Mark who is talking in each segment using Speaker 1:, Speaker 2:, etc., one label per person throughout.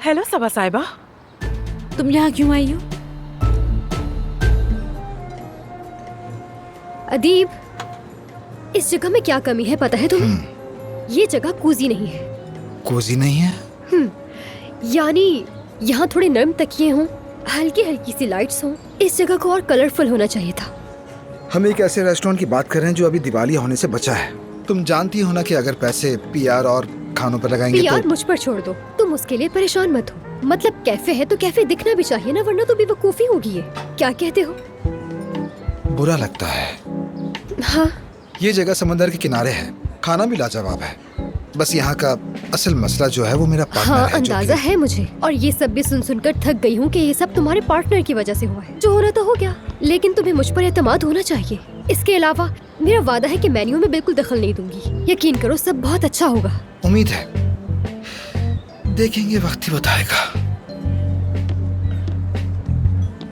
Speaker 1: Hello सबा साहिबा।
Speaker 2: तुम यहाँ क्यों आई हो?
Speaker 3: अदीब, इस जगह में क्या कमी है पता है तुम्हें? ये जगह कोजी नहीं है।
Speaker 4: कोजी नहीं है?
Speaker 3: यानी यहाँ थोड़े नरम तकिए हों, हल्की हल्की सी लाइट्स हों। इस जगह को और कलरफुल होना चाहिए था।
Speaker 4: हम एक ऐसे रेस्टोरेंट की बात कर रहे हैं जो अभी दिवालिया होने से बचा है। तुम जानती हो ना कि अगर पैसे पीआर और खानों पर लगाएंगे
Speaker 3: पीआर
Speaker 4: तो
Speaker 3: मुझ पर छोड़ दो, तुम उसके लिए परेशान मत हो। मतलब कैफे है तो कैफे दिखना भी चाहिए ना, वरना तो बेवकूफी होगी ये। क्या कहते हो?
Speaker 4: बुरा लगता है।
Speaker 3: हाँ,
Speaker 4: ये जगह समंदर के किनारे है, खाना भी लाजवाब है। बस यहाँ का असल मसला जो है वो मेरा पार्टनर
Speaker 3: हाँ
Speaker 4: है।
Speaker 3: अंदाजा है मुझे, और ये सब भी सुन सुनकर थक गई हूँ कि ये सब तुम्हारे पार्टनर की वजह से हुआ है। जो होना तो हो गया, लेकिन तुम्हें मुझ पर एतमाद होना चाहिए। इसके अलावा मेरा वादा है कि मेन्यू में बिल्कुल दखल नहीं दूंगी। यकीन करो, सब बहुत अच्छा होगा।
Speaker 4: उम्मीद है, देखेंगे, वक्त ही बताएगा।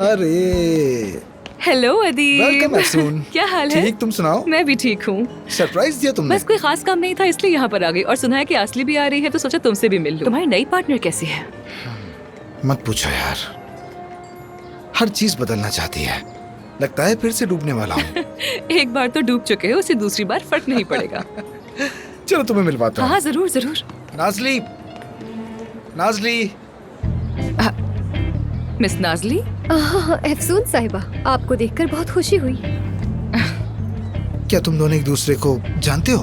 Speaker 4: अरे
Speaker 1: हेलो अदीब।
Speaker 4: वेलकम अफसून।
Speaker 1: क्या हाल है?
Speaker 4: ठीक, तुम सुनाओ।
Speaker 1: मैं भी ठीक हूँ।
Speaker 4: सरप्राइज दिया तुमने।
Speaker 1: बस कोई खास काम नहीं था इसलिए यहाँ पर आ गई, और सुना है कि असली भी आ रही है तो सोचा तुमसे भी मिल लूं। तुम्हारी नई पार्टनर कैसी है?
Speaker 4: मत पूछो यार, हर चीज बदलना चाहती है। लगता है फिर से डूबने वाला हूँ।
Speaker 1: एक बार तो डूब चुके हो, उसे दूसरी बार फर्क नहीं पड़ेगा।
Speaker 4: चलो तुम्हें मिलवाता हूँ।
Speaker 1: हाँ जरूर जरूर।
Speaker 4: नाजली, नाजली।
Speaker 1: मिस नाजली।
Speaker 3: हाँ, अफसून साहिबा, आपको देखकर बहुत खुशी हुई।
Speaker 4: क्या तुम दोनों एक दूसरे को जानते हो?